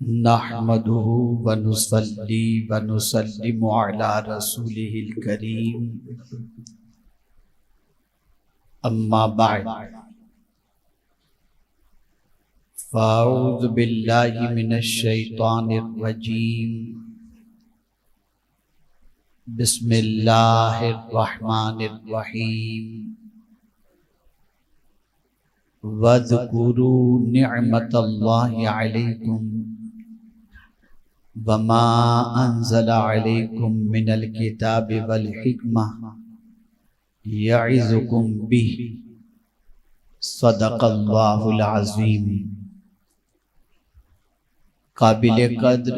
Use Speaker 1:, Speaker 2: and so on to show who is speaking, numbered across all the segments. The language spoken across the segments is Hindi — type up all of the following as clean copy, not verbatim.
Speaker 1: नहमदुहु व नुसल्ली व नुसल्लिमु अला रसूलिहिल करीम अम्मा बाद फ़अऊज़ु बिल्लाहि मिनश शैतानिर रजीम बिस्मिल्लाहिर रहमानिर रहीम वज़कुरू निअमतल्लाहि अलैकुम वमा अंज़ला अलैकुम मिनल किताबि वल हिकमह यइज़ुकुम बिही सदक़ल्लाहुल अज़ीम। काबिल कद्र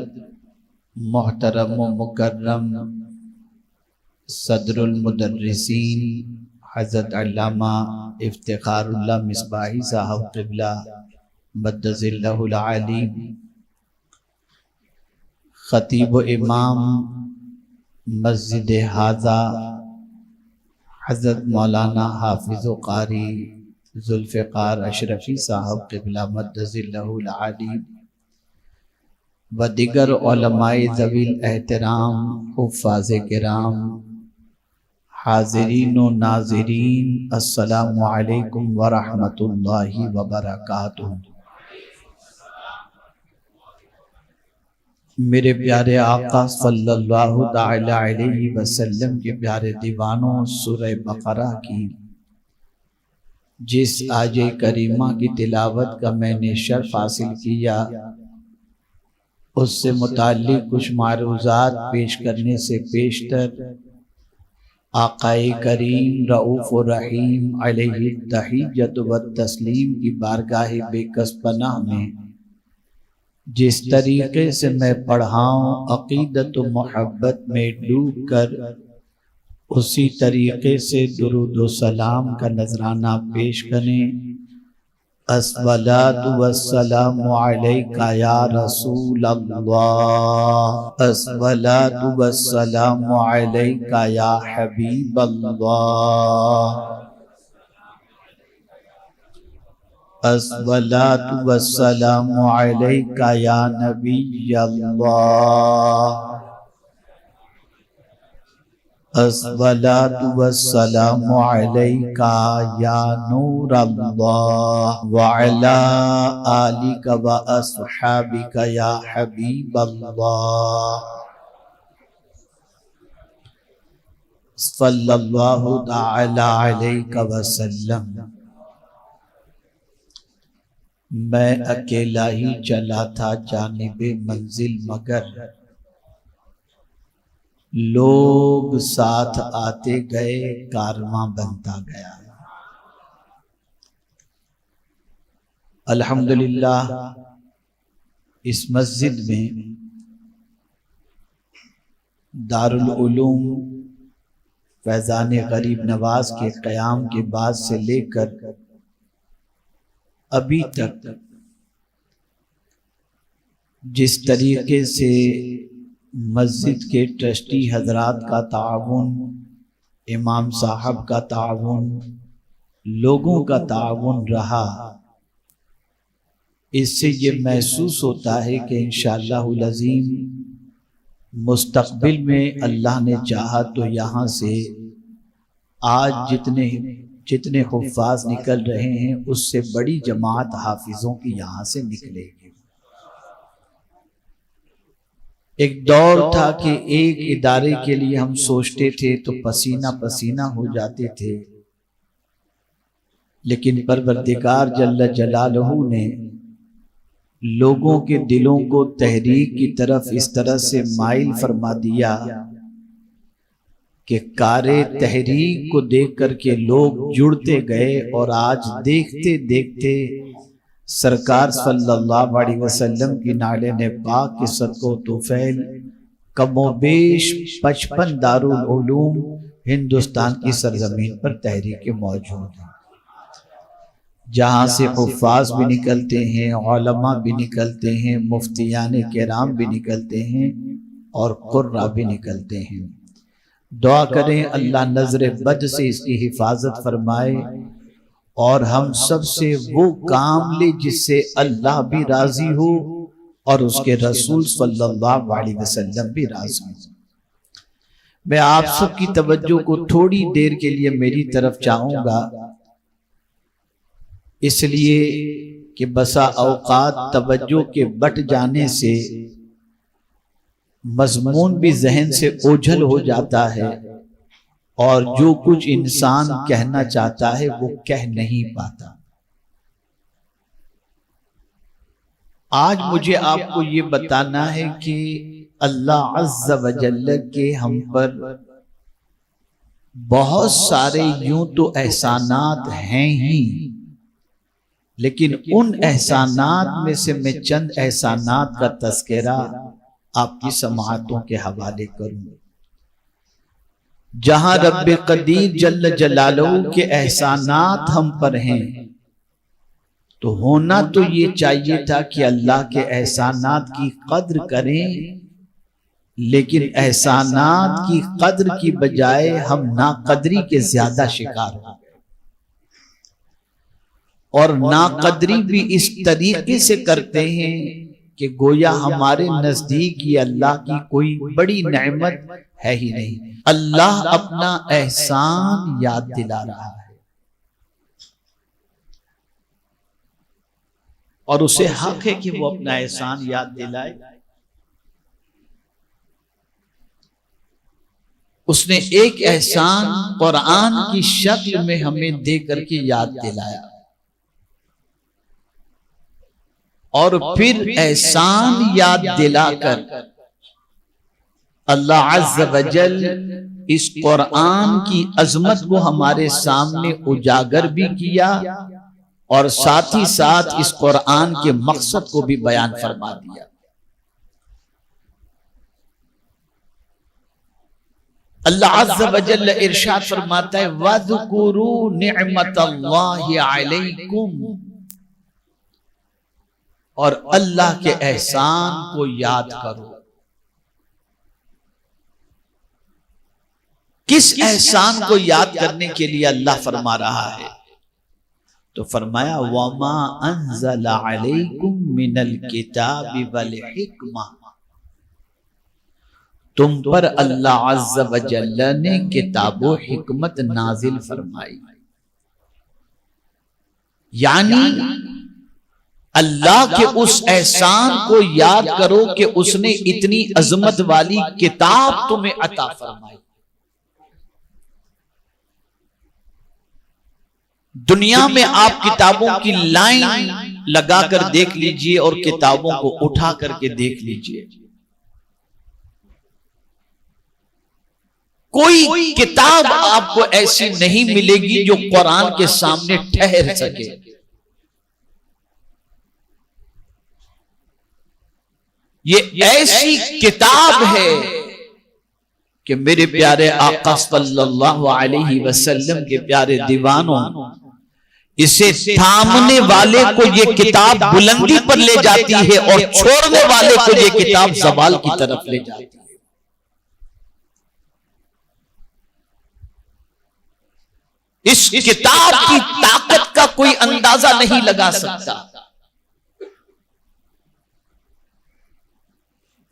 Speaker 1: मोहतरम व मुकर्रम सदरुल मुदर्रिसीन हज़रत अल्लामा इफ्तिखारुल्लाह मिसबाही साहब क़िबला मद्दज़िल्लहुल आली, ख़तीब व इमाम मस्जिद हाज़ा हज़रत मौलाना हाफिज़ व क़ारी ज़ुल्फ़िकार अशरफ़ी साहब क़िबला मद्दज़िल्लहुल आली व दिगर उलमाए ज़वील एहतराम हुफ़्फ़ाज़ किराम, हाज़िरीन व नाज़िरीन, अस्सलामु अलैकुम व रहमतुल्लाहि व बरकातुहू। मेरे प्यारे आका सल्लल्लाहु तआला अलैहि वसल्लम के प्यारे दीवानों, सूरह बक़रा की जिस आये करीमा की तिलावत का मैंने शर्फ हासिल किया, उससे मुताल्लिक़ कुछ मारूज़ात पेश करने से पेशतर आक़ाए करीम रऊफ़ व रहीम अलैहि तहिय्यतु व तस्लीम की बारगाह बेकस पनाह में जिस तरीके से मैं पढ़ाऊँ, अक़ीदत व मोहब्बत में डूब कर उसी तरीके से दुरूद व सलाम का नजराना पेश करें। अस्सलातु वस्सलामु अलैका या रसूल अल्लाह, अस्सलातु वस्सलामु अलैका या हबीब अल्लाह, अस्सलातु वस्सलामु अलैका या नबी अल्लाह, अस्सलातु वस्सलामु अलैका या नूर अल्लाह व अला आलिका व अस्हाबिका या हबीब अल्लाह, सल्लल्लाहु तआला अलैका वसल्लम। मैं अकेला ही चला था जानिबे मंजिल, मगर लोग साथ आते गए, कारवां बनता गया। अल्हम्दुलिल्लाह, इस मस्जिद में दारुल उलूम फैज़ान गरीब नवाज के क़याम के बाद से लेकर अभी तक जिस तरीके से मस्जिद के ट्रस्टी हजरात का ताउन, इमाम साहब का ताउन, लोगों का ताउन रहा, इससे ये महसूस होता है कि इंशाअल्लाहुल अज़ीम मुस्तक़बिल में अल्लाह ने चाहा तो यहाँ से आज जितने हुफ़्फ़ाज़ निकल रहे हैं, उससे बड़ी जमात हाफिज़ों की यहाँ से निकलेगी। एक दौर था कि एक इदारे के लिए हम सोचते थे तो पसीना पसीना हो जाते थे, लेकिन परवरदिगार जल्ल जलालहू ने लोगों के दिलों को तहरीक की तरफ इस तरह से माइल फरमा दिया कि कारे तहरीक को देख करके लोग जुड़ते गए और आज देखते देखते सरकार सल्लल्लाहु अलैहि वसल्लम की नाले ने पाक के सदको तुफैल कमोबेश 55 दारुल उलूम हिंदुस्तान की सरजमीन पर तहरीकें मौजूद हैं, जहाँ से हुफ़्फ़ाज़ भी निकलते हैं, उलमा भी निकलते हैं, मुफ्तियान किराम भी निकलते हैं और कुर्रा भी निकलते हैं। दुआ करें अल्लाह नजर बद से इसकी हिफाजत फरमाए और हम सब से वो काम ले जिससे अल्लाह भी राजी हो और उसके रसूल सल्लल्लाहु अलैहि वसल्लम भी राज़ी हैं। मैं आप सबकी तवज्जो को थोड़ी देर के लिए मेरी तरफ चाहूंगा, इसलिए कि बसा औकात तवज्जो के बट जाने से मजमून भी जहन से ओझल हो जाता है और जो कुछ इंसान कहना चाहता है वो कह नहीं पाता। आज मुझे आपको ये बताना है कि अल्लाह अज़्ज़ व जल्ल के हम पर बहुत सारे यूं तो एहसानात हैं ही, लेकिन उन एहसानात में से मैं चंद एहसानात का तज़किरा आपकी समाअतों के हवाले करूंगा। जहां रब्बे कदीर जल्ल जलालहू के एहसानात हम पर हैं, तो होना तो ये चाहिए था कि अल्लाह के एहसानात की कद्र करें, लेकिन एहसानात की कद्र की बजाय हम नाकदरी के ज्यादा शिकार हो गए। और नाकदरी भी इस तरीके से करते हैं कि गोया हमारे नजदीक ये अल्लाह की कोई बड़ी नेमत है ही नहीं। अल्लाह अपना एहसान याद दिला रहा है और उसे हक है कि वो अपना एहसान याद दिलाए। उसने एक एहसान कुरान की शक्ल में हमें दे करके याद दिलाया और फिर एहसान याद दिलाकर अल्लाह अज़्ज़ व जल इस कुरान की अजमत को हमारे सामने उजागर भी किया और साथ ही साथ इस कुरान के मकसद को भी बयान फरमा दिया। अल्लाह अज़्ज़ व जल इरशाद फरमाता है, वज़कुरू निअमतल्लाहि अलैकुम, और अल्लाह के एहसान को याद करो। किस एहसान को याद करने के लिए अल्लाह फरमा रहा है? तो फरमाया, वमा अंज़ला अलैकुम मिनल किताबि वल हिक्मा, तुम पर अल्लाह अज़्ज़ व जल्ल ने किताबो हिकमत नाजिल फरमाई। यानी अल्लाह के उस एहसान को याद करो कि उसने इतनी अजमत वाली किताब तुम्हें अता फरमाई। दुनिया में आप किताबों की लाइन लगाकर देख लीजिए और किताबों को उठा करके देख लीजिए, कोई किताब आपको ऐसी नहीं मिलेगी जो कुरान के सामने ठहर सके। ये ऐसी किताब है कि मेरे प्यारे आका सल्लल्लाहु अलैहि वसल्लम के प्यारे दीवानों, इसे थामने वाले को ये किताब बुलंदी पर ले जाती है और छोड़ने वाले को ये किताब ज़वाल की तरफ ले जाती है। इस किताब की ताकत का कोई अंदाजा नहीं लगा सकता।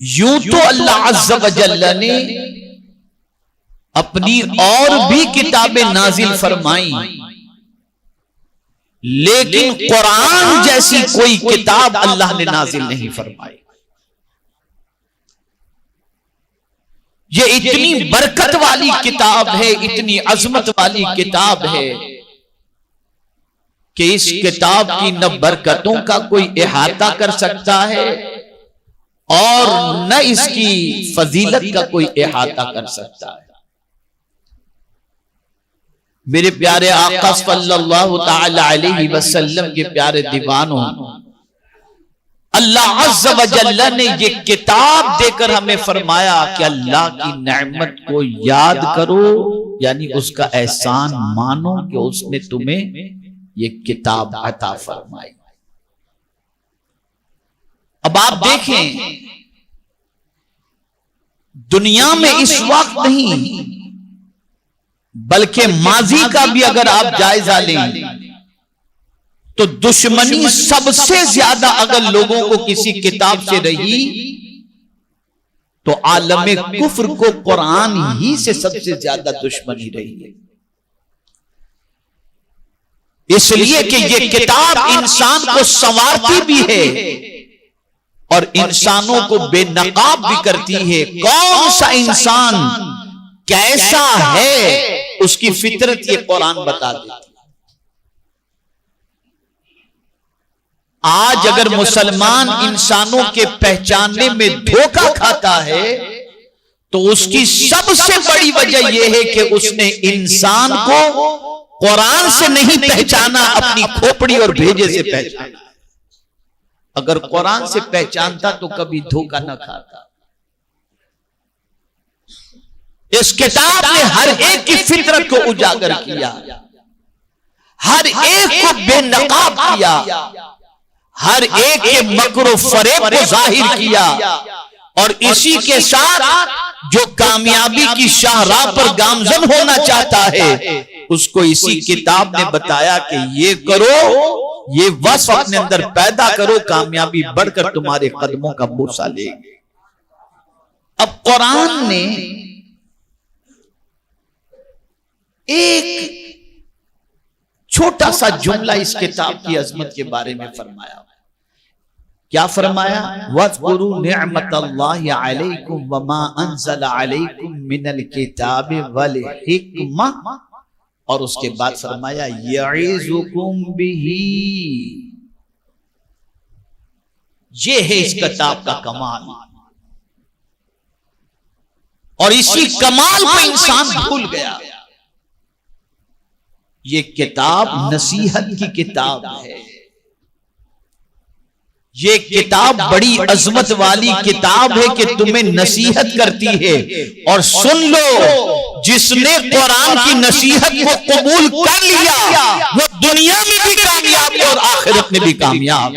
Speaker 1: यूं तो अल्लाह अज़्ज़ व जल्ल ने अपनी और भी किताबें नाजिल फरमाई, लेकिन कुरान जैसी कोई किताब अल्लाह ने नाजिल नहीं फरमाई। ये इतनी बरकत वाली किताब है, इतनी अजमत वाली किताब है कि इस किताब की न बरकतों का कोई इहाता कर सकता है और न इसकी फजीलत का कोई इहाता कर सकता है। मेरे प्यारे आका सल्लल्लाहु ताला अलैहि वसल्लम के प्यारे दीवानों, अल्लाह अज़्ज़ व जल्ल ने ये किताब देकर हमें फरमाया कि अल्लाह की नेमत को याद करो, यानी उसका एहसान मानो कि उसने तुम्हें ये किताब अता फरमाई। अब आप देखें, दुनिया में इस वक्त नहीं बल्कि माजी का भी अगर आप जायजा लें तो दुश्मनी सबसे ज्यादा अगर लोगों को किसी किताब से रही तो आलम कुफ्र को कुरान ही से सबसे ज्यादा दुश्मनी रही है। इसलिए कि ये किताब इंसान को संवारती भी है और इंसानों को बेनकाब भी करती है। कौन सा इंसान कैसा है उसकी फितरत ये कुरान बता देती है। आज अगर मुसलमान इंसानों के पहचानने में धोखा खाता है तो उसकी सबसे बड़ी वजह यह है कि उसने इंसान को कुरान से नहीं पहचाना, अपनी खोपड़ी और भेजे से पहचाना। अगर कुरान से पहचानता तो कभी धोखा न खाता। इस किताब ने हर एक की फितरत को उजागर किया, हर एक को बेनकाब किया, हर एक के मकर फरेब को जाहिर किया। और इसी के साथ जो कामयाबी की शाहराह पर गामजन होना चाहता है उसको इसी किताब ने बताया कि ये करो, ये वस्फ अपने अंदर पैदा करो, कामयाबी बढ़कर तुम्हारे कदमों का बोसा लेगी। अब कुरान ने एक छोटा सा जुमला इस किताब की अजमत के बारे में फरमाया। क्या फरमाया? वज़कुरू निअमतल्लाहि अलैकुम वमा अंज़ला अलैकुम मिनल किताबि वल हिक्मा। और उसके बाद फरमाया यईज़ुकुम बिही। ये है इस किताब का कमाल, और इसी कमाल को इंसान भूल गया। ये किताब नसीहत की किताब है। ये किताब बड़ी अजमत वाली किताब है कि तुम्हें नसीहत करती है। और सुन लो, जिसने कुरान की नसीहत को कबूल कर लिया वो दुनिया में भी कामयाब है और आखिरत में भी कामयाब।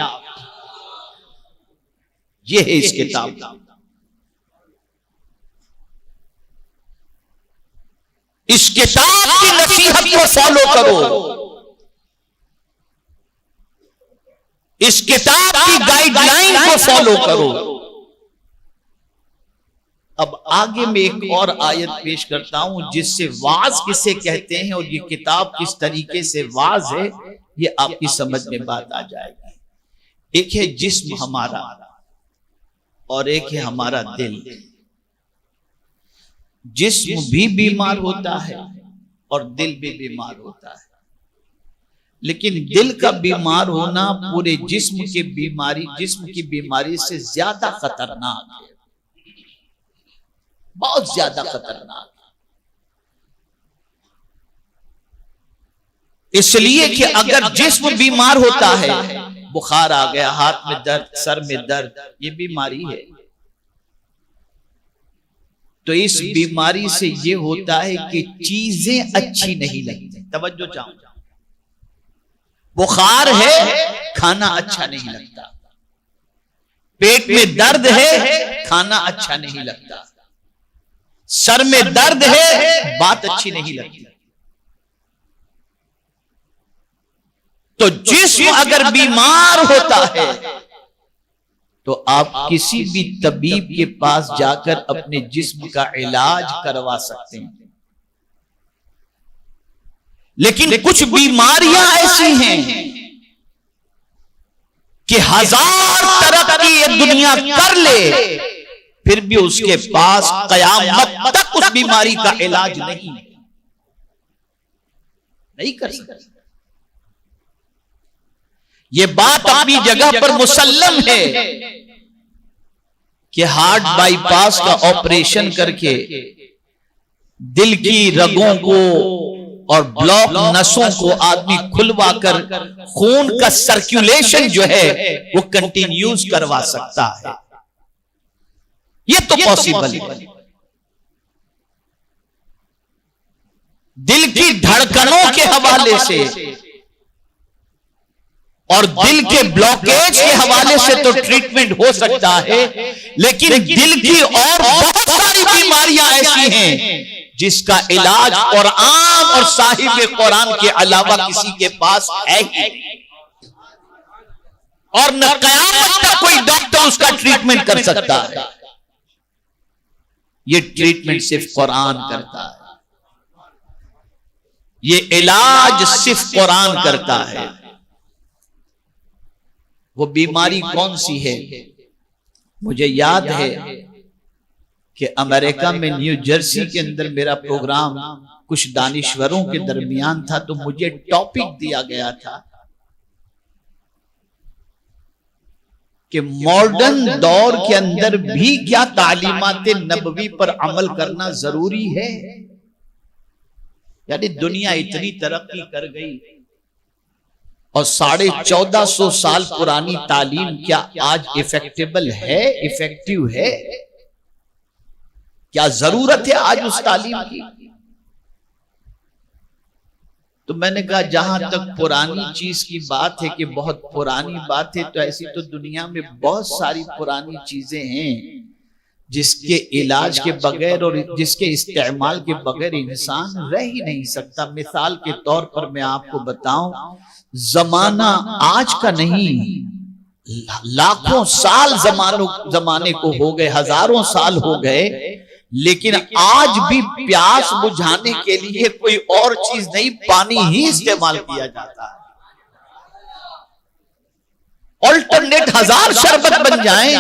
Speaker 1: ये है इस किताब का। इस किताब की नसीहत को फॉलो करो, इस किताब की गाइडलाइन को फॉलो करो। अब आगे मैं एक और आयत पेश करता हूं जिससे वाज किसे कहते हैं और ये किताब किस तरीके से वाज है ये आपकी समझ में बात आ जाएगी। एक है जिस्म हमारा और एक है हमारा दिल। जिस्म भी बीमार होता है और दिल भी बीमार होता है, लेकिन दिल का बीमार होना पूरे जिस्म की बीमारी से ज्यादा खतरनाक है, बहुत ज्यादा खतरनाक है। इसलिए कि अगर जिस्म बीमार होता है, बुखार आ गया, हाथ में दर्द, सर में दर्द, ये बीमारी है। तो इस बीमारी से ये होता है कि चीजें अच्छी नहीं लगती। तवज्जो चाहूं, बुखार है, खाना अच्छा नहीं लगता। पेट में दर्द है, खाना अच्छा नहीं लगता। सर में दर्द है, बात अच्छी नहीं लगती। तो जिस्म अगर बीमार होता है तो आप किसी भी तबीब के पास जाकर अपने जिस्म का इलाज करवा सकते हैं। लेकिन कुछ बीमारियां ऐसी हैं कि 1000 तरह की ये दुनिया कर ले, फिर भी उसके पास कयामत तक उस बीमारी का इलाज नहीं कर सकता। ये बात अपनी जगह पर मुसल्लम है कि हार्ट बाईपास का ऑपरेशन करके दिल की रगों को और ब्लॉक नसों को आदमी खुलवा कर खून का सर्कुलेशन जो है वो कंटिन्यूज करवा सकता है। ये तो पॉसिबल है। दिल की धड़कनों के हवाले से और दिल के ब्लॉकेज के हवाले से तो ट्रीटमेंट हो सकता है, लेकिन दिल की और बहुत सारी बीमारियां ऐसी हैं जिसका इलाज कुरान और साहिब कुरान के अलावा किसी के पास है ही नहीं। और न क़यामत तक कोई डॉक्टर उसका ट्रीटमेंट कर सकता है। ये ट्रीटमेंट सिर्फ कुरान करता है, ये इलाज सिर्फ कुरान करता है। वो बीमारी कौन सी है? मुझे याद है कि अमेरिका में न्यू जर्सी के अंदर मेरा प्रोग्राम कुछ दानिश्वरों के दरमियान था, तो मुझे टॉपिक दिया गया था कि मॉडर्न दौर के अंदर भी क्या तालीमात नबवी पर अमल करना जरूरी है। यानी दुनिया इतनी तरक्की कर गई और 1450 साल पुरानी तालीम क्या आज इफेक्टिबल है, इफेक्टिव है? क्या जरूरत है आज उस तालीम की? तो मैंने कहा जहां तक पुरानी चीज की बात है कि बहुत पुरानी बात है, तो ऐसी तो दुनिया में बहुत सारी पुरानी चीजें हैं जिसके इलाज के बगैर और जिसके इस्तेमाल के बगैर इंसान रह ही नहीं सकता। मिसाल के तौर पर मैं आपको बताऊं, जमाना आज का नहीं, लाखों साल जमाने को हो गए, हजारों साल हो गए, लेकिन आज भी प्यास बुझाने के लिए कोई और चीज नहीं, पानी ही इस्तेमाल किया जाता है। ऑल्टरनेट हजार शरबत बन जाएं,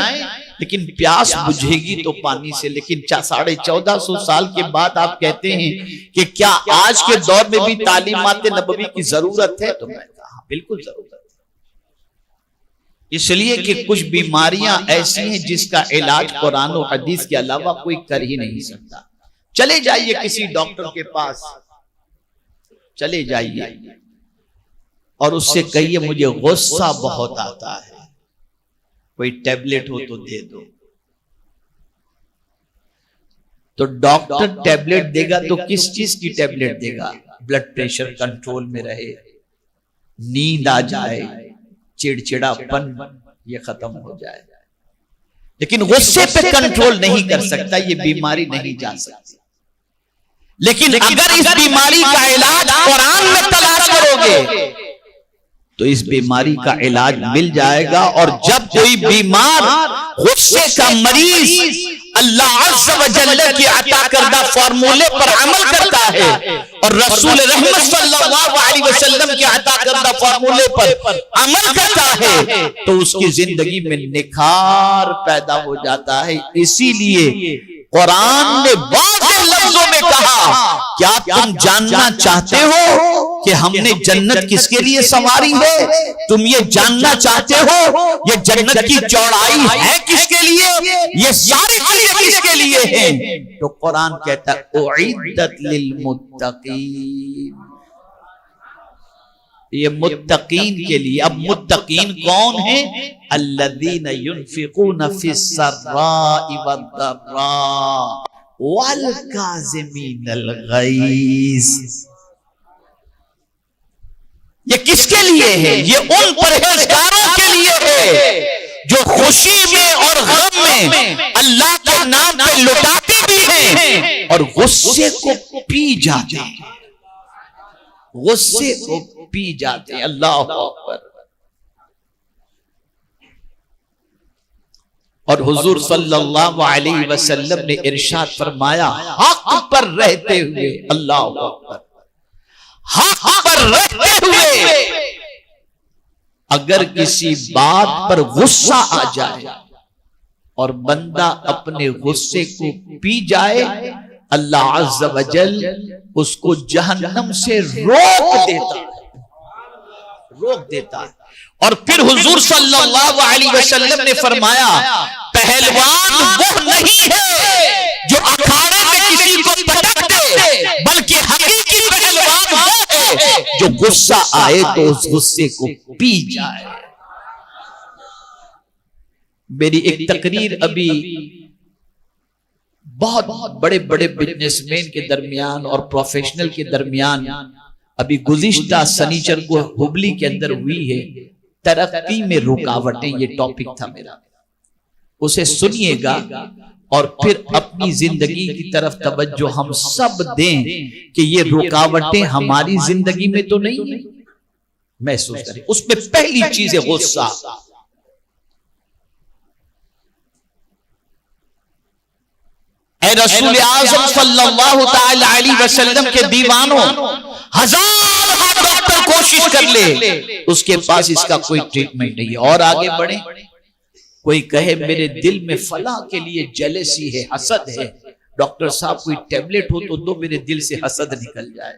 Speaker 1: लेकिन प्यास बुझेगी तो पानी से। लेकिन 1450 साल के बाद आप कहते हैं कि क्या आज के दौर में भी तालीमात नबवी की जरूरत है? तो मैं कहा बिल्कुल जरूरत है। इसलिए कि कुछ बीमारियां ऐसी हैं जिसका इलाज कुरान और हदीस के अलावा कोई कर ही नहीं सकता। चले जाइए किसी डॉक्टर के पास, चले जाइए और उससे कहिए मुझे गुस्सा बहुत आता है, कोई टैबलेट हो तो दे दो। तो डॉक्टर टैबलेट देगा तो किस चीज की टैबलेट देगा? ब्लड प्रेशर कंट्रोल में रहे, नींद आ जाए, चिड़चिड़ापन ये खत्म हो जाए, लेकिन गुस्से पे कंट्रोल नहीं कर सकता, ये बीमारी नहीं जा सकती। लेकिन अगर इस बीमारी का इलाज कुरान में तलाश करोगे तो इस बीमारी का इलाज मिल जाएगा। और जब कोई बीमार गुस्से का मरीज अल्लाह अज़्ज़ व जल्ल के अता करदा फार्मूले पर अमल करता है और रसूल रहमत सल्लल्लाहु अलैहि वसल्लम के अता करदा फार्मूले पर अमल करता है तो उसकी जिंदगी में निखार पैदा हो जाता है। इसीलिए कुरान ने वाज़ेह लफ्जों में कहा, क्या तुम जानना चाहते हो कि हमने जन्नत किसके लिए संवारी है? तुम ये जानना चाहते हो ये जन्नत की चौड़ाई है किसके लिए? ये सारी चीजें किसके लिए हैं? तो कुरान कहता है उइद्दत लिल मुत्तकीन, ये मुत्तकीन के लिए। अब मुत्तकीन कौन है? अल्लज़ीना युनफिकूना फिस्सर्राइ वद्दर्रा वल काज़िमीनल गैज़। ये किसके लिए है? ये उन परहेजगारों के लिए है जो खुशी में और गम में अल्लाह के नाम पे लुटाते भी हैं और गुस्से को पी जाते हैं, गुस्से को पी जाते हैं। अल्लाह अकबर। और हुजूर सल्लल्लाहु अलैहि वसल्लम ने इरशाद फरमाया, हक पर रहते हुए, अल्लाह अकबर, हक पर रहते हुए अगर किसी बात पर गुस्सा आ जाए और बंदा अपने गुस्से को पी जाए, अल्लाह अज़्ज़ व जल उसको जहन्नम से रोक देता है। और फिर हुजूर सल्लल्लाहु अलैहि वसल्लम ने फरमाया, पहलवान वो नहीं है जो अखाड़े में किसी को पटक दे, बल्कि हकीकी पहलवान वो है जो गुस्सा आए तो उस गुस्से को पी जाए। मेरी एक तकरीर अभी बहुत बड़े बड़े बिजनेसमैन के दरमियान और प्रोफेशनल के दरमियान अभी गुज़िश्ता शनिचर को हुबली के अंदर हुई है, तरक्की में रुकावटें, ये टॉपिक था मेरा। उसे सुनिएगा और फिर अपनी जिंदगी की तरफ तवज्जो हम सब दें कि ये रुकावटें हमारी जिंदगी में तो नहीं महसूस करें। उसमें पहली चीज है गुस्सा। ऐ रसूल आज़म सल्लल्लाहु ताला अलैहि वसल्लम के दीवानों, हजार डॉक्टर कोशिश कर ले, उसके पास इसका कोई ट्रीटमेंट नहीं है। और आगे बढ़े, कोई कहे मेरे दिल में फला के लिए जेलसी है, हसद है, डॉक्टर साहब कोई टेबलेट हो तो दो, मेरे दिल से हसद निकल जाए।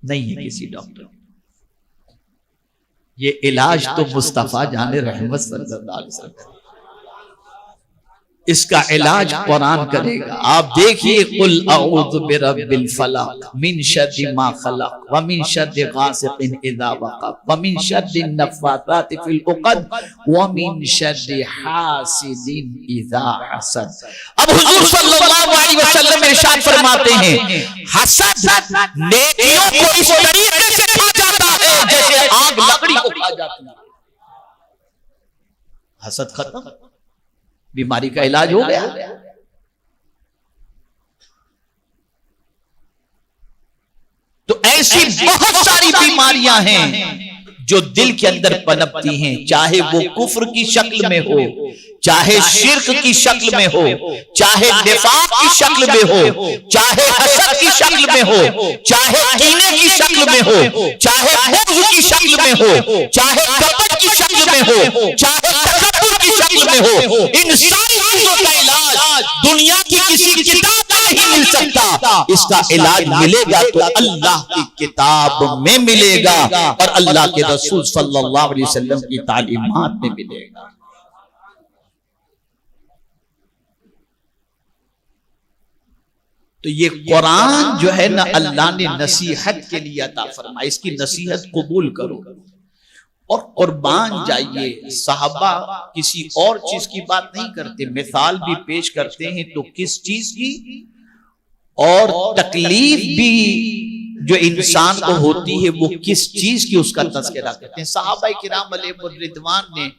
Speaker 1: नहीं है किसी डॉक्टर। ये इलाज तो मुस्तफा जाने रहमत सल्लल्लाहु अलैहि वसल्लम, इसका इलाज कुरान करेगा। आप देखिए, कुल अऊज़ु बिरब्बिल फलक मिन शर्रि मा खलक व मिन शर्रि गासिकिन इज़ा वक़ब व मिन शर्रि नफ़्फ़ाताति फिल उक़द व मिन शर्रि हासिदिन इज़ा हसद। अब हुजूर सल्लल्लाहु अलैहि वसल्लम इरशाद फरमाते हैं, हसद नेकियों को इस तरीके से खा जाता है जैसे आग लकड़ी को खा जाती है। हसद खत्म, बीमारी का इलाज हो गया। तो ऐसी बहुत सारी बीमारियां हैं जो दिल के अंदर पनपती हैं, चाहे वो कुफ्र की शक्ल में हो, चाहे शिर्क की शक्ल में हो, चाहे निफाक की शक्ल में हो, चाहे हसद की शक्ल में हो, चाहे कीने की शक्ल में हो, चाहे बुग़्ज़ की शक्ल में हो, चाहे कपट की शक्ल में हो, चाहे तकब्बुर की शक्ल में हो। इन सारी चीजों का इलाज दुनिया की किसी किताब में नहीं मिल सकता। इसका इलाज मिलेगा तो अल्लाह की किताब में मिलेगा और अल्लाह के रसूल सल्लल्लाहु अलैहि वसल्लम की तालीमात में मिलेगा। तो ये कुरान जो है ना, अल्लाह ने नसीहत के लिए अता फरमाया, इसकी नसीहत कबूल करो और कुर्बान जाइए। सहाबा किसी और चीज की बात नहीं करते, मिसाल भी पेश करते हैं तो किस चीज की, और तकलीफ भी जो इंसान को होती है वो किस चीज की, उसका तज़किरा करते हैं। सहाबा किराम अलैहिमुर रिदवान ने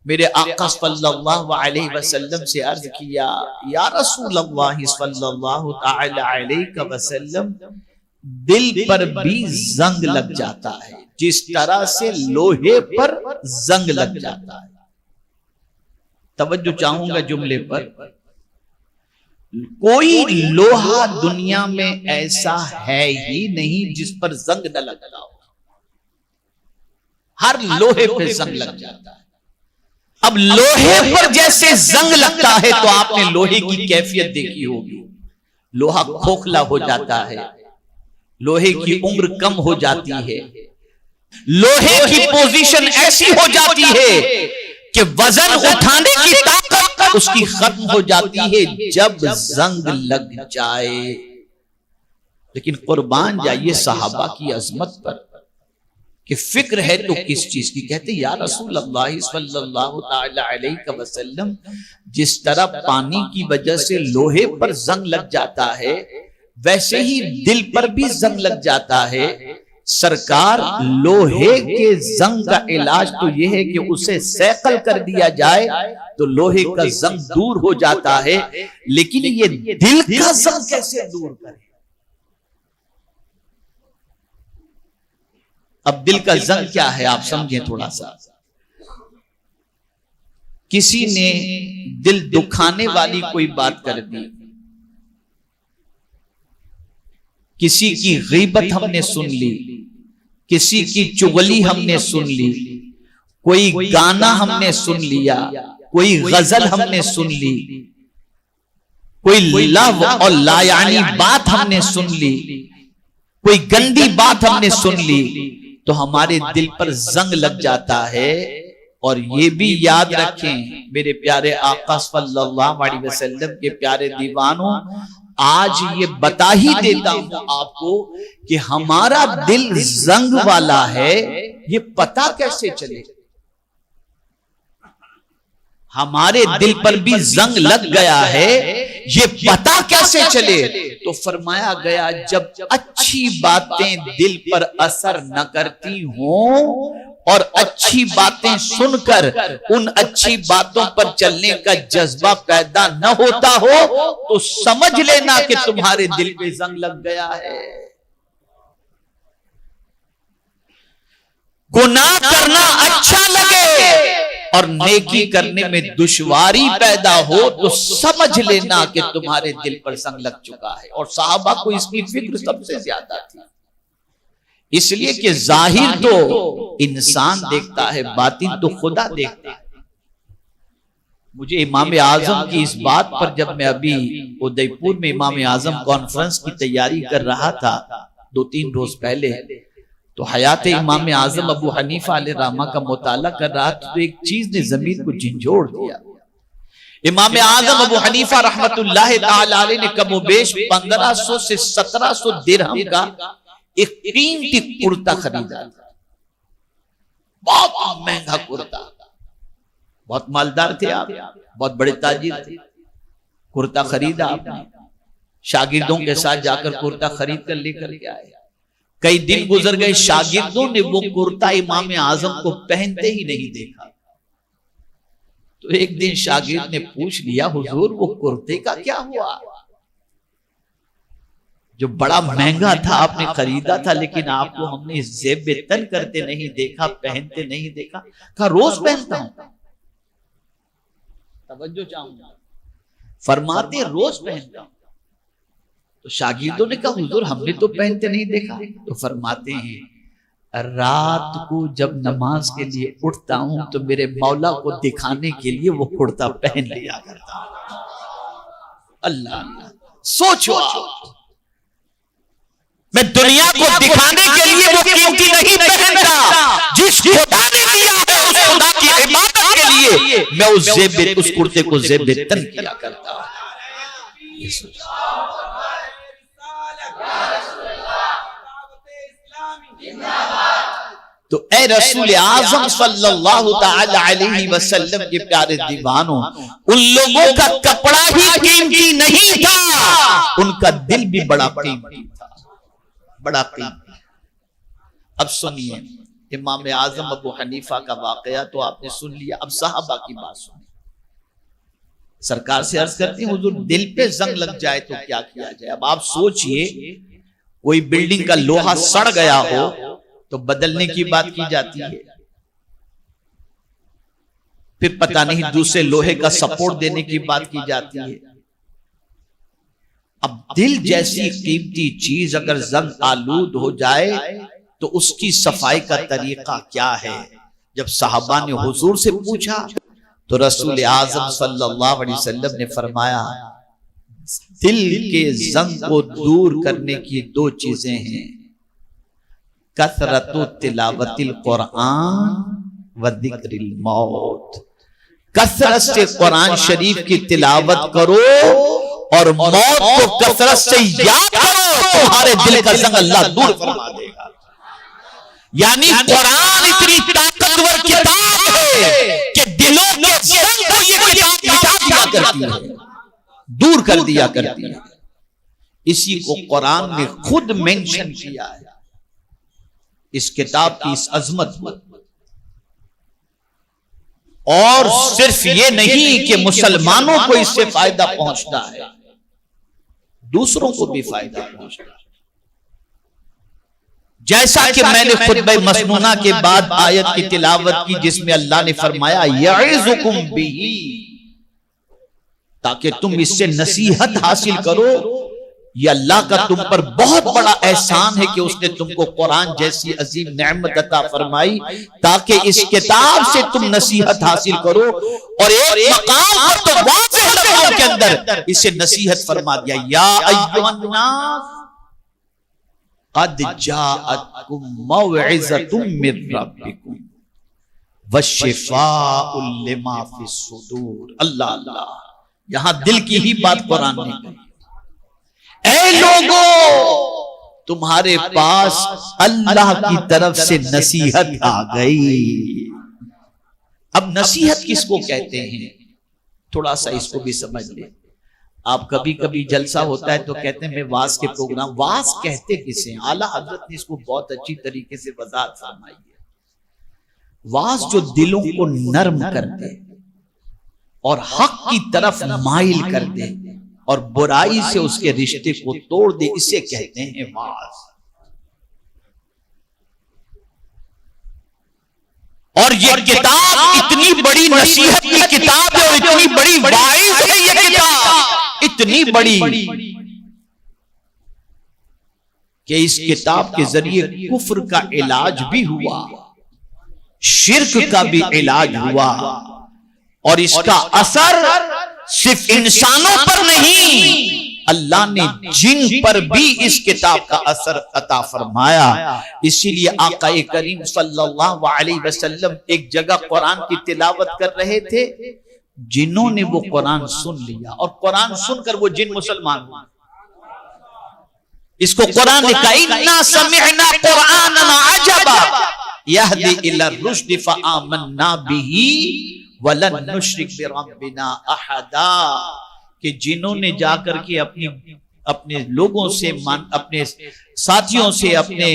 Speaker 1: मेरे आका सल्लल्लाहु अलैहि वसल्लम से अर्ज किया, या रसूलल्लाह सल्लल्लाहु तआला अलैहि वसल्लम, दिल पर भी जंग लग जाता है जिस तरह से लोहे पर जंग लग जाता है। तवज्जो चाहूंगा जुमले पर, कोई लोहा दुनिया में ऐसा है ही नहीं जिस पर जंग न लगता हो, हर लोहे पे जंग लग जाता है। अब लोहे पर जैसे जंग लगता है तो आपने लोहे की कैफियत देखी होगी, लोहा खोखला हो जाता है, लोहे की उम्र कम हो जाती है, लोहे की पोजीशन ऐसी हो जाती है कि वजन उठाने की ताकत उसकी खत्म हो जाती है जब जंग लग जाए। लेकिन कुर्बान जाइए सहाबा की अजमत पर कि फिक्र है तो किस चीज की। कहते या रसूल अल्लाह सल्लल्लाहु ताला अलैहि वसल्लम, जिस तरह पानी की वजह से लोहे पर जंग लग जाता है वैसे ही दिल पर भी जंग लग जाता है। सरकार, लोहे के जंग का इलाज तो यह है कि उसे सैकल कर दिया जाए तो लोहे का जंग दूर हो जाता है, लेकिन ये दिल का जंग कैसे दूर करें? अब दिल का जंग क्या है आप समझें थोड़ा सा। किसी ने दिल दुखाने वाली कोई बात कर दी, किसी की गीबत हमने सुन ली, किसी की चुगली हमने सुन ली, कोई गाना हमने सुन लिया, कोई गजल हमने सुन ली, कोई लव और लायानी बात हमने सुन ली, कोई गंदी बात हमने सुन ली, तो हमारे दिल पर जंग लग जाता है। और ये भी याद रखें मेरे प्यारे आका सल्लल्लाहु अलैहि वसल्लम के प्यारे दीवानों, आज ये बता ही देता हूं आपको कि हमारा दिल जंग वाला है, ये पता कैसे चले? हमारे दिल पर भी जंग लग गया है, ये पता कैसे चले? तो फरमाया गया, जब अच्छी बातें दिल पर असर न करती हों और अच्छी बातें सुनकर उन अच्छी बातों पर चलने का जज्बा पैदा न होता हो तो समझ लेना कि तुम्हारे दिल पे जंग लग गया है। गुनाह करना अच्छा लगे और नेकी करने में दुश्वारी पैदा हो तो समझ लेना कि तुम्हारे दिल पर संग लग चुका है। और साहबा को इसकी फिक्र सबसे ज्यादा थी, इसलिए कि जाहिर तो इंसान देखता है, बातिन तो खुदा देखता है। मुझे इमाम आजम की इस बात पर, जब मैं अभी उदयपुर में इमाम आजम कॉन्फ्रेंस की तैयारी कर रहा था 2-3 रोज पहले, तो हयात इमाम आजम अबू हनीफा अलैहिर्रहमा का मुताला कर रहा था, तो एक चीज ने जमीन को झंझोड़ दिया। इमाम आजम अबू हनीफा रहमतुल्लाह तआला अलैह ने कमोबेश 1500 से 1700 दिरहम का एक कीमती कुर्ता खरीदा था, बहुत महंगा कुर्ता। बहुत मालदार थे आप, बहुत बड़े ताजिर थे, कुर्ता खरीदा आपने, शागिर्दों के साथ जाकर कुर्ता खरीद कर लेकर के आए। कई दिन गुजर गए, शागिर्दों ने वो कुर्ता इमाम आजम को पहनते ही नहीं देखा। तो एक दिन शागिर्द ने पूछ लिया, हुजूर वो कुर्ते का क्या हुआ? जो बड़ा महंगा था आपने खरीदा था, लेकिन आपको हमने ज़ेब तन करते नहीं देखा, पहनते नहीं देखा। कहा रोज पहनता हूं। तवज्जो चाहूंगा, फरमाते रोज पहनता हूं। तो शागिर्दों ने कहा हुजूर हमने तो पहनते नहीं देखा। तो फरमाते हैं रात को जब नमाज के लिए उठता हूं तो मेरे मौला को दिखाने के लिए वो कुर्ता पहन लिया करता हूं। अल्लाह अल्लाह, सोचो आप, मैं दुनिया को दिखाने के लिए वो कीमती नहीं पहनता, जिस खुदा ने दिया है उस खुदा की इबादत के लिए मैं उस कुर्ते को ज़ेब-ए-तन किया करता हूं। तो ए रसूल आज़म सल्लल्लाहु तआला अलैहि वसल्लम के प्यारे दीवानों, उन लोगों का कपड़ा ही कीमती नहीं था, उनका दिल भी बड़ा कीमती था, बड़ा कीमती। अब सुनिए, इमाम आजम अबू हनीफा का वाकया तो आपने सुन लिया, अब साहबा की बात सुनिए। सरकार से अर्ज करती हैं हुजूर दिल पे जंग लग जाए तो क्या किया जाए? अब आप सोचिए, कोई बिल्डिंग का लोहा सड़ गया हो तो बदलने की बात की जाती है, फिर पता नहीं दूसरे लोहे का सपोर्ट देने की बात की जाती है। अब दिल जैसी कीमती चीज अगर जंग आलूद हो जाए तो उसकी सफाई का तरीका क्या है? जब साहबा ने हुजूर से पूछा तो रसूल आज़म सल्लल्लाहु अलैहि वसल्लम ने फरमाया, दिल के जंग को दूर करने की 2 चीजें हैं, कसरतु तिलावतिल कुरान व जिक्रिल मौत। कसरत से कुरान शरीफ की तिलावत करो और मौत को कसरत से याद करो, तुम्हारे दिल का जंग अल्लाह दूर फरमा देगा। यानी कुरान इतनी ताकतवर किताब है कि दिलों के जंग को ये किताब मिटा दिया करती है, दूर कर दिया करती है। इसी को कुरान ने खुद मेंशन किया है, इस किताब की इस अजमत को। और सिर्फ ये नहीं कि मुसलमानों को इससे फायदा पहुंचता है, दूसरों को भी फायदा पहुंचता है। जैसा कि मैंने खुतबे मसनूना के बाद आयत की तिलावत की जिसमें अल्लाह ने फरमाया यइज़ुकुम बिही, ताकि तुम इससे नसीहत हासिल करो। ये अल्लाह का तुम पर बहुत बड़ा एहसान है कि उसने तुमको कुरान जैसी अजीम नेमत अता फरमाई ताकि इस किताब से तुम नसीहत हासिल करो। और एक मकाम पर तो वाज़ेह लफ्ज़ों के अंदर इसे नसीहत फरमा दिया, या अय्युहन्नास क़द जाअतकुम मौइज़तुम मिर रब्बिकुम वशिफ़ाउल लिमा फ़िस सुदूर। अल्लाह अल्लाह, यहां दिल की ही बात कुरान ने कही। ऐ लोगों, तुम्हारे पास अल्लाह की तरफ से नसीहत आ गई। अब नसीहत किसको कहते हैं, थोड़ा सा इसको भी समझ ले। आप कभी कभी जलसा होता है तो कहते हैं मैं वाज के प्रोग्राम, वाज कहते किसे? आला हजरत ने इसको बहुत अच्छी तरीके से वजाहत फरमाई है। वाज जो दिलों को नर्म कर दे और हक की तरफ माइल कर दे और बुराई से उसके रिश्ते को तोड़ दे, इसे कहते हैं वाज।
Speaker 2: और ये किताब इतनी बड़ी नसीहत की किताब है और इतनी बड़ी वाइज है ये किताब, इतनी बड़ी कि इस किताब के जरिए कुफ्र का इलाज भी हुआ, शिर्क का भी इलाज हुआ, और इसका असर सिर्फ इंसानों पर नहीं, अल्लाह ने जिन पर भी इस किताब का असर अता फरमाया। इसीलिए आका करीम सल्लल्लाहु अलैहि वसल्लम एक जगह कुरान की तिलावत कर रहे थे, जिन्होंने वो कुरान सुन लिया और कुरान सुनकर वो जिन मुसलमान हुए। इसको कुरान ने कहा, इन्ना समिअना कुरानन अजबा यहदी इला रुश्द फआमन्ना बिही वलन नुश्रिक बिरब्बिना अहदा, कि जिन्होंने जाकर के अपने लोगों से अपने साथियों से, अपने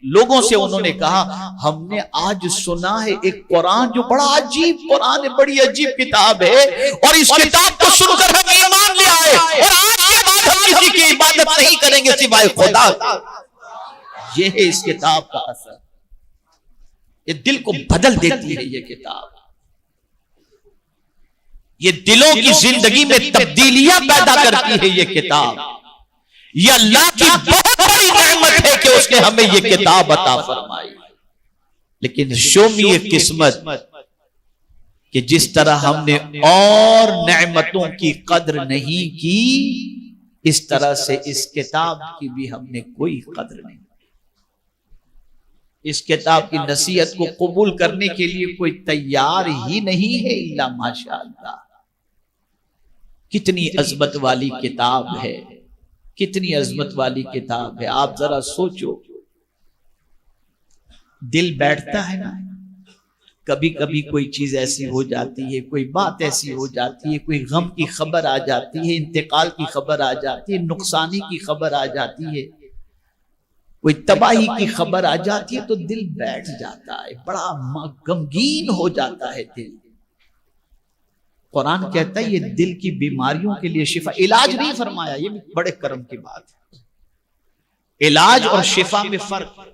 Speaker 2: लोगों से उन्होंने कहा, हमने आज सुना है एक कुरान जो बड़ा अजीब कुरान है, बड़ी अजीब किताब है, और इस किताब को सुनकर हम ईमान ले आए और आज के बाद हम किसी की इबादत नहीं करेंगे सिवाय खुदा। ये है इस किताब का असर, ये दिल को बदल देती है ये किताब, ये दिलों की जिंदगी में तब्दीलियां पैदा करती है ये किताब। ये अल्लाह की बहुत बड़ी नेमत है कि उसने हमें ये किताब अता फरमाई। लेकिन शोमी ये किस्मत कि जिस तरह हमने और नेमतों की कद्र नहीं की, इस तरह से इस किताब की भी हमने कोई कद्र नहीं। इस किताब की नसीहत को कबूल करने के लिए कोई तैयार ही नहीं है इल्ला माशाअल्लाह। कितनी अजमत वाली किताब है, कितनी अजमत वाली किताब है। आप जरा सोचो, दिल बैठता है ना, कभी कभी कोई चीज ऐसी हो जाती है, कोई बात ऐसी हो जाती है, कोई गम की खबर आ जाती है, इंतकाल की खबर आ जाती है, नुकसानी की खबर आ जाती है, कोई तबाही की खबर आ जाती है, तो दिल बैठ जाता है, बड़ा गमगीन हो जाता है दिल। कुरान कहता है ये दिल की बीमारियों के लिए शिफा, इलाज नहीं फरमाया, ये भी बड़े कर्म की बात है। इलाज और शिफा में फर्क।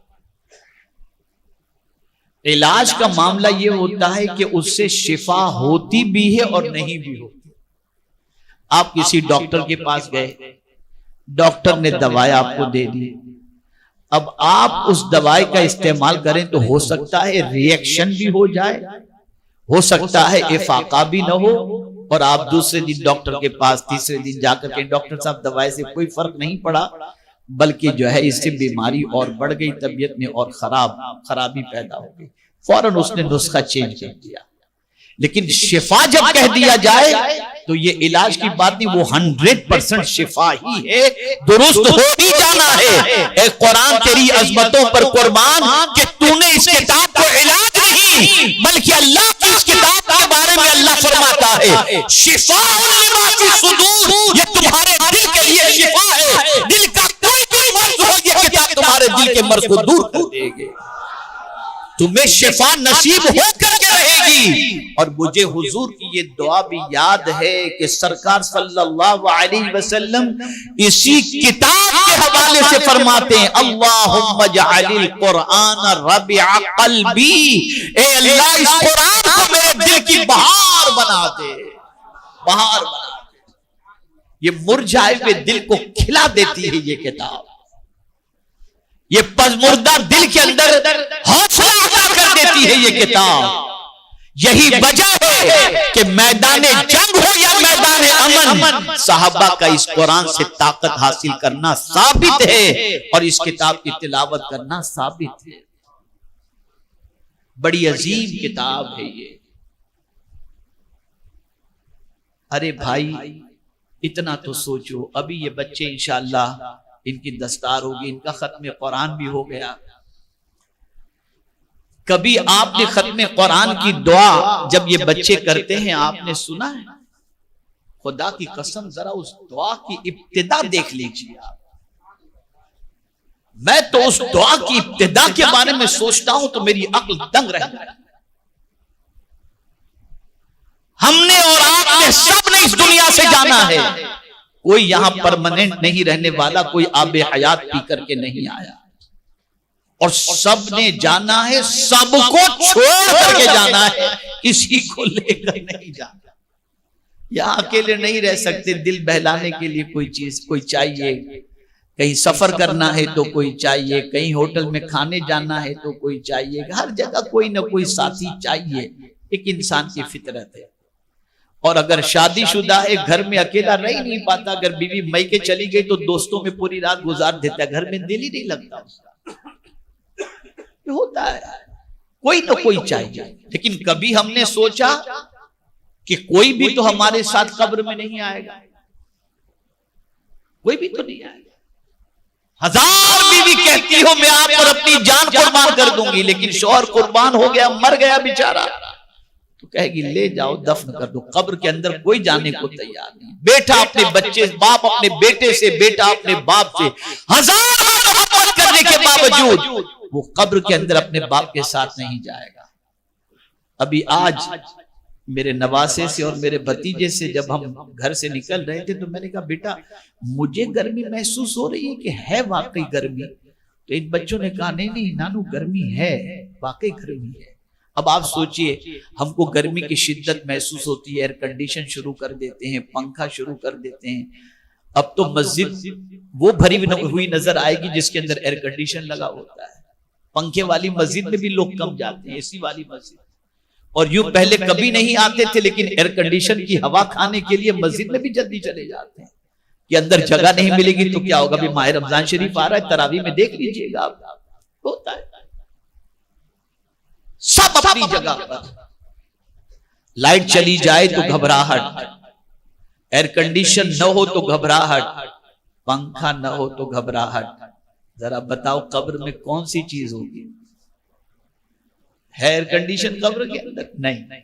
Speaker 2: इलाज का मामला ये होता है कि उससे शिफा होती भी है और नहीं भी होती। आप किसी डॉक्टर के पास गए, डॉक्टर ने दवाई आपको दे दी, अब आप उस दवाई का इस्तेमाल करें तो हो सकता है रिएक्शन भी हो जाए, हो सकता है इफाका भी ना हो, और आप दूसरे दिन डॉक्टर के पास, तीसरे दिन जाकर के डॉक्टर साहब दवाई से कोई फर्क नहीं पड़ा, बल्कि जो है इससे बीमारी और बढ़ गई, तबीयत में और खराबी पैदा हो गई, फौरन उसने नुस्खा चेंज कर दिया। लेकिन शिफा जब कह दिया जाए तो ये इलाज की बात नहीं, वो 100% शिफा ही है, दुरुस्त हो ही जाना है। कुरान तेरी अजमतों पर कुर्बान कि तूने इस किताब को इलाज नहीं बल्कि अल्लाह की इस किताब के बारे में अल्लाह फरमाता है, शिफा लिमा फी सुदूर, ये तुम्हारे दिल के लिए शिफा है। दिल का कोई भी मर्ज हो, ये किताब तुम्हारे दिल के मर्ज को दूर कर देगी, तुम्हें शिफा नसीब हो करके रहेगी। और मुझे हुजूर की ये दुआ भी याद है कि सरकार सल्लल्लाहु अलैहि वसल्लम इसी किताब के हवाले से फरमाते हैं, अल्लाहुम्मा जअलिल कुरान रबिअ क़ल्बी, ए अल्लाह इस कुरान को मेरे दिल की बहार बना दे, बहार बना दे। ये मुरझाए हुए दिल को खिला देती है ये किताब, ये पजमुर्दा दिल के अंदर हौसला अता कर देती है ये किताब। यही वजह है कि मैदान जंग हो या मैदान अमन, साहबा का इस कुरान से ताकत हासिल करना साबित है और इस किताब की तिलावत करना साबित है। बड़ी अजीम किताब है ये। अरे भाई इतना तो सोचो, अभी ये बच्चे इंशाअल्लाह इनकी दस्तार होगी, इनका खत्म कुरान भी हो गया। कभी आपने खत्म कुरान की दुआ जब ये बच्चे करते हैं आपने सुना है? खुदा की कसम जरा उस दुआ की इब्तिदा देख लीजिए आप। मैं तो उस दुआ की इब्तिदा के बारे में सोचता हूं तो मेरी अक्ल दंग रह जाती। हमने और आपने सबने इस दुनिया से जाना है, कोई यहां परमानेंट नहीं रहने वाला, कोई आबे हयात पी करके नहीं आया। और सबने जाना है, सबको छोड़ करके जाना है, किसी को लेकर नहीं जाना। यहाँ अकेले नहीं रह सकते, दिल बहलाने के लिए कोई चीज कोई चाहिए, कहीं सफर करना है तो कोई चाहिए, कहीं होटल में खाने जाना है तो कोई चाहिए, हर जगह कोई ना कोई साथी चाहिए, एक इंसान की फितरत है। और अगर शादीशुदा है, घर में अकेला रह नहीं पाता, अगर बीवी मैके चली गई तो दोस्तों में पूरी रात गुजार देता है, घर में दिल ही नहीं लगता उसका। होता है, कोई ना कोई चाहिए। लेकिन कभी हमने सोचा कि कोई भी तो हमारे साथ कब्र में नहीं आएगा, कोई भी तो नहीं आएगा। हजार बीवी कहती हो मैं आप पर अपनी जान कुर्बान कर दूंगी, लेकिन शौहर कुर्बान हो गया, मर गया बेचारा, तो कहेगी ले जाओ दफन कर दो। कब्र के अंदर कोई जाने को तैयार नहीं। बेटा अपने बच्चे, बाप अपने बेटे से, बेटा अपने बाप से हजार मोहब्बत करने के बावजूद वो कब्र के अंदर अपने बाप के साथ नहीं जाएगा। अभी आज मेरे नवासे से और मेरे भतीजे से जब हम घर से निकल रहे थे तो मैंने कहा बेटा मुझे गर्मी महसूस हो रही है कि है वाकई गर्मी? तो इन बच्चों ने कहा नहीं नहीं नानू गर्मी है, वाकई गर्मी है। अब आप सोचिए, हमको गर्मी की शिद्दत महसूस होती है, एयर कंडीशन शुरू कर देते हैं, पंखा शुरू कर देते हैं। अब तो मस्जिद वो भरी हुई नजर आएगी जिसके अंदर एयर कंडीशन लगा होता है। पंखे वाली मस्जिद में भी लोग कम जाते हैं, एसी वाली मस्जिद। और यूं पहले कभी नहीं आते थे, लेकिन एयर कंडीशन की हवा खाने के लिए मस्जिद में भी जल्दी चले जाते हैं कि अंदर जगह नहीं मिलेगी तो क्या होगा। अभी माह रमजान शरीफ आ रहा है, तरावी में देख लीजिएगा आप, होता है सब अपनी जगह पर। लाइट चली जाए तो घबराहट, एयर कंडीशन न हो तो घबराहट, पंखा न हो तो घबराहट। जरा बताओ कब्र में कौन सी चीज होगी? है एयर कंडीशन कब्र के अंदर? नहीं।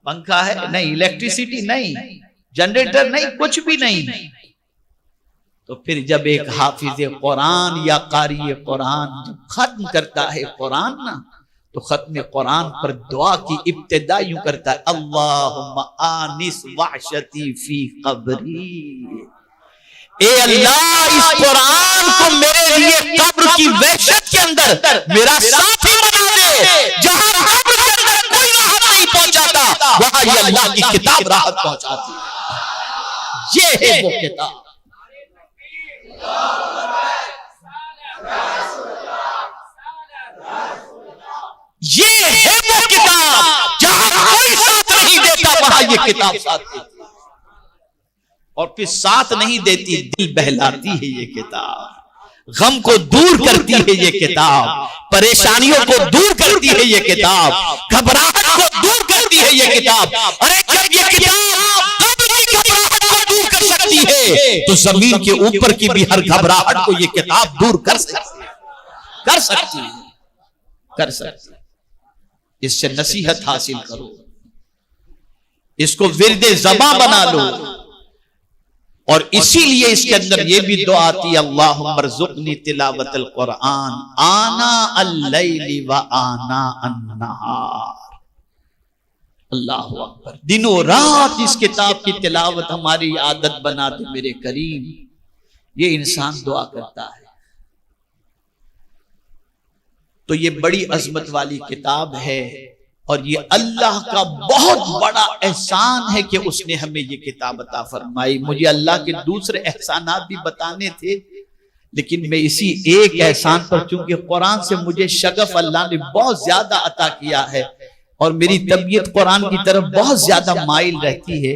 Speaker 2: पंखा है? नहीं। इलेक्ट्रिसिटी नहीं, जनरेटर नहीं, कुछ भी नहीं। तो फिर जब एक हाफिज कुरान या कारी कुरान जब खत्म करता है कुरान ना, तो खत्म कुरान पर दुआ की इब्तिदा यूं करता है, अल्लाहुम्मा आनिस वहशती फी कब्री। ए अल्लाह इस कुरान को मेरे लिए कब्र की वहशत के अंदर मेरा साथी बना दे। जहां कब्र के अंदर कोई राहत नहीं पहुंचाता, वहां ये अल्लाह की किताब राहत पहुंचाती है। ये है वो किताब। ये है वो किताब जहां कोई साथ नहीं देता, वहां ये किताब साथ देती। और फिर साथ नहीं देती, दिल बहलाती है ये किताब, गम को दूर करती है ये किताब, परेशानियों को दूर करती है ये किताब, घबराहट को दूर करती है ये किताब। अरे जब ये किताब कब्र की घबराहट को दूर कर सकती है तो जमीन के ऊपर की भी हर घबराहट को ये किताब दूर कर सकती है, कर सकती है, कर सकती है। इससे नसीहत हासिल करो, इसको विर्दे ज़बां बना लो। और इसीलिए इसके अंदर ये भी दुआ आती है, अल्लाहुम्मा रज़ुक़नी तिलावतल कुरान आना अल-लैली व आना अन-नहार। अल्लाहु अकबर। दिनों रात इस किताब की तिलावत हमारी आदत बना दे मेरे करीम। ये इंसान दुआ करता है। तो ये बड़ी अजमत वाली किताब है और ये अल्लाह का बहुत बड़ा एहसान है कि उसने हमें ये किताब अता फरमाई। मुझे अल्लाह के दूसरे एहसानात भी बताने थे, लेकिन मैं इसी एक एहसान पर, चूंकि कुरान से मुझे शगफ अल्लाह ने बहुत ज्यादा अता किया है और मेरी तबीयत कुरान की तरफ बहुत ज्यादा माइल रहती है।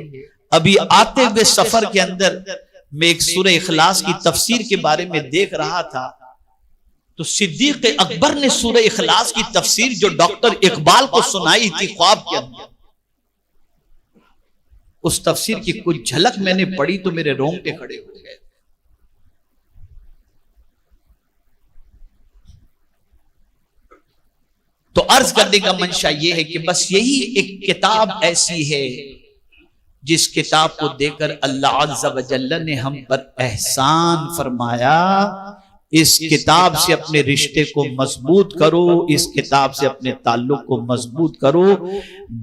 Speaker 2: अभी आते हुए सफर के अंदर मैं एक सूरह इखलास की तफसीर के बारे में देख रहा था, तो सिद्दीक अकबर ने सूरह इखलास की तफसीर जो डॉक्टर इकबाल को सुनाई थी ख्वाब के अंदर, उस तफसीर की कुछ झलक मैंने पढ़ी तो मेरे रोंगटे खड़े हो गए। तो अर्ज करने का मंशा यह है कि बस यही एक किताब ऐसी है जिस किताब को देकर अल्लाह अज़्ज़ा व जल्ल ने हम पर एहसान फरमाया। इस किताब से अपने रिश्ते को मजबूत करो, इस किताब से अपने ताल्लुक को मजबूत करो,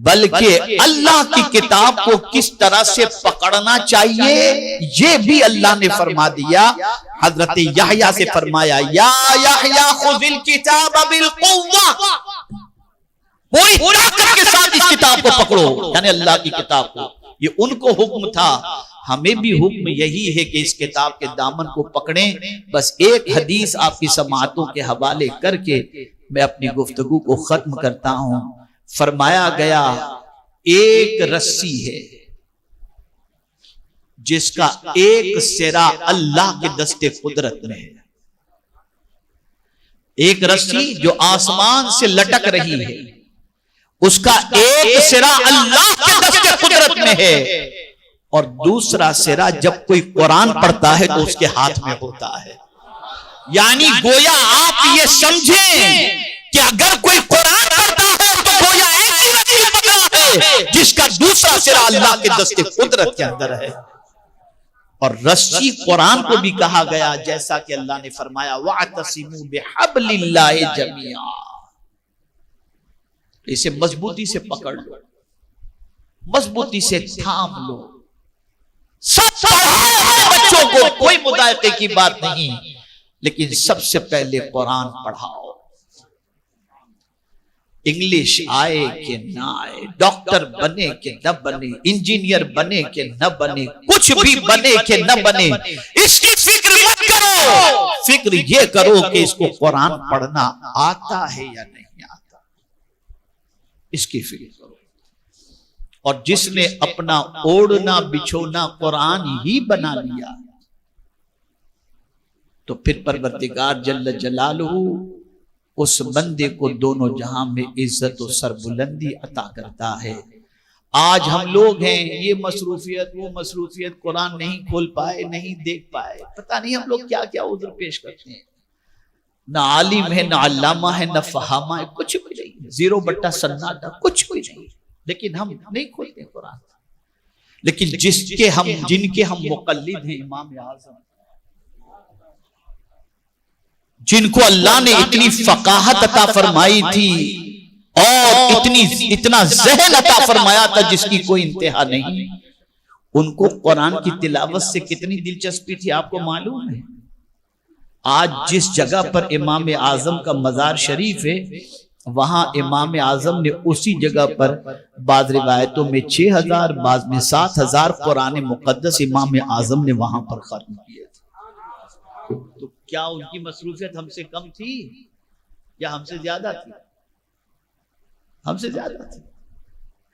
Speaker 2: बल्कि अल्लाह की किताब को किस तरह से पकड़ना चाहिए ये भी अल्लाह ने फरमा दिया। हजरत याहया से फरमाया, या याहया खुज़िल किताब बिल कुव्वा, पूरी ताकत के साथ इस किताब को पकड़ो, यानी अल्लाह की किताब को। ये उनको हुक्म था, हमें भी हुक्म यही है कि इस किताब के दामन को पकड़ें। बस एक हदीस आपकी समाअतों के हवाले करके मैं अपनी गुफ्तगू को खत्म करता हूं। फरमाया गया, एक रस्सी है जिसका एक सिरा अल्लाह के दस्ते कुदरत में है, एक रस्सी जो आसमान से लटक रही है, उसका एक सिरा अल्लाह के दस्ते कुदरत में है, और दूसरा सिरा जब कोई कुरान पढ़ता है तो उसके हाथ में होता है। यानी गोया आप ये समझें कि अगर कोई कुरान पढ़ता है तो गोया ऐसी रस्सी पकड़ा है जिसका दूसरा सिरा अल्लाह के दस्ते कुदरत के अंदर है। और रस्सी कुरान को भी कहा गया, जैसा कि अल्लाह ने फरमाया, वअतसिमू बिहब्लिल्लाहि जमीआ, इसे मजबूती से पकड़ लो, मजबूती से थाम लो, सब पढ़ाओ बच्चों को, कोई मुदायके की बात नहीं, लेकिन सबसे पहले कुरान पढ़ाओ। इंग्लिश आए कि ना आए, डॉक्टर बने कि न बने, इंजीनियर बने कि न बने, कुछ भी बने कि न बने, इसकी फिक्र मत करो। फिक्र ये करो कि इसको कुरान पढ़ना आता है या नहीं आता, इसकी फिक्र करो। और जिसने अपना ओढ़ना बिछोना कुरान ही बना लिया, तो फिर परवरदिगार जल्ल जलालहू उस बंदे को दोनों जहां में इज्जत और सरबुलंदी अता करता है। आज हम लोग हैं, ये मसरूफियत वो मसरूफियत, कुरान नहीं खोल पाए, नहीं देख पाए, पता नहीं हम लोग क्या क्या उधर पेश करते हैं। ना आलिम है, ना अल्लामा है, ना फहामा है, कुछ भी नहीं, 0 सन्नाटा, कुछ भी नहीं, लेकिन हम नहीं खोलते कुरान। लेकिन जिनके हम मुक़ल्लिद हैं, इमाम आज़म, जिनको अल्लाह ने इतनी फकाहत अता फरमाई थी और इतना ज़हन अता फरमाया था जिसकी कोई इंतहा नहीं, उनको कुरान की तिलावत से कितनी दिलचस्पी थी आपको मालूम है? आज जिस जगह पर इमाम आज़म का मज़ार शरीफ है, वहां इमाम आज़म ने उसी जगह पर बाद रिवायतों में 6000, बाद में 7000 कुरान मुक़द्दस इमाम आज़म ने वहां पर खत्म किए थे। तो क्या उनकी मसरूफियत हमसे कम थी या हमसे ज्यादा थी? हमसे ज्यादा थी।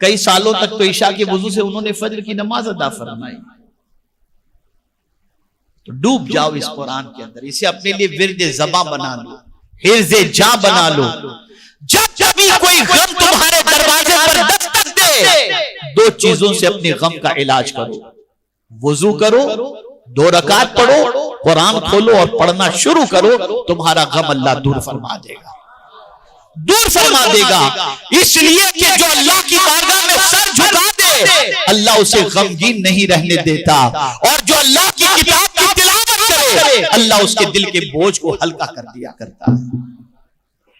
Speaker 2: कई सालों तक तो ईशा के वजू से उन्होंने फजर की नमाज अदा फरमाई। तो डूब जाओ इस कुरान के अंदर, इसे अपने लिए विर्द ज़बां बना लो, हिर्ज़े जा बना लो। जब भी कोई गम तुम्हारे दरवाजे पर दस्तक दे, 2 चीजों से अपने गम का इलाज करो, वजू करो, 2 रकात पढ़ो, कुरान खोलो और पढ़ना शुरू करो, तुम्हारा गम अल्लाह दूर फरमा देगा, दूर फरमा देगा। इसलिए कि जो अल्लाह की बारगाह में सर झुका दे, अल्लाह उसे गमगीन नहीं रहने देता, और जो अल्लाह की किताब की तिलावत करे, अल्लाह उसके दिल के बोझ को हल्का कर दिया करता है।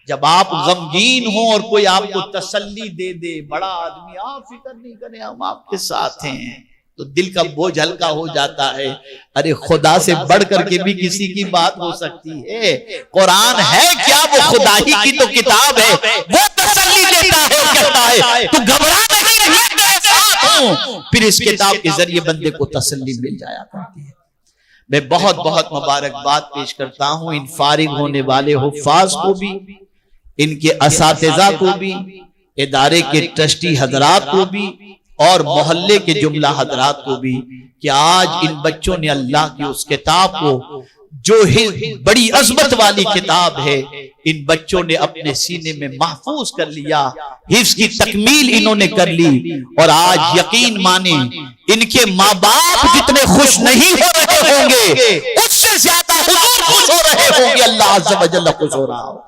Speaker 2: जब आप गमगीन हो और कोई आपको तसल्ली दे दे, बड़ा आदमी, आप फिक्र नहीं करें, हम आपके साथ हैं, तो दिल का बोझ हल्का हो जाता है। अरे खुदा से बढ़ करके भी किसी की बात हो सकती है। कुरान है क्या, वो खुदा ही की तो किताब है, वो तसल्ली देता है, कहता है तू घबरा नहीं, मैं तेरे साथ हूं। फिर इस किताब के जरिए बंदे को तसल्ली मिल जाया करती है। मैं बहुत बहुत मुबारकबाद पेश करता हूं इन फारिग होने वाले हुफ्फाज को भी, इनके असातिज़ा को भी, इदारे के ट्रस्टी हजरात को भी, और मोहल्ले के जुमला हजरात को भी, कि आज इन बच्चों ने अल्लाह की उस किताब को, जो बड़ी अजमत वाली किताब है, इन बच्चों ने अपने सीने में महफूज कर लिया, हिफ्ज़ की तकमील इन्होंने कर ली। और आज यकीन माने, इनके माँ बाप जितने खुश नहीं हो रहे होंगे, उससे ज्यादा हुजूर खुश हो रहे होंगे, अल्लाह अज़्ज़ व जल्ल खुश हो रहा होगा।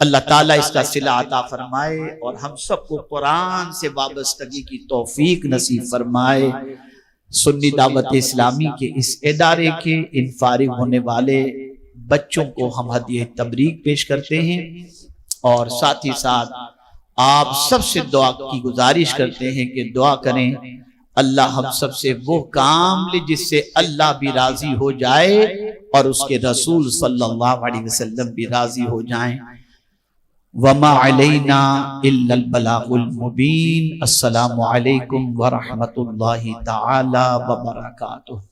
Speaker 2: अल्लाह ताला इसका सिला अता फरमाए और हम सबको कुरान से वाबस्तगी की तौफीक नसीब फरमाए। सुन्नी दावत इस्लामी के इस इदारे के इन फारिग होने वाले बच्चों को हम हदिया तबरीक पेश करते हैं और साथ ही साथ आप सबसे दुआ की गुजारिश करते हैं कि दुआ करें अल्लाह हम सबसे वो काम ले जिससे अल्लाह भी राजी हो जाए और उसके रसूल सल्लल्लाहु अलैहि वसल्लम भी राजी हो जाएं। वमा अलैना इल्लल बलागुल मुबीन। अस्सलामु अलैकुम व रहमतुल्लाहि तआला व बरकातुहू।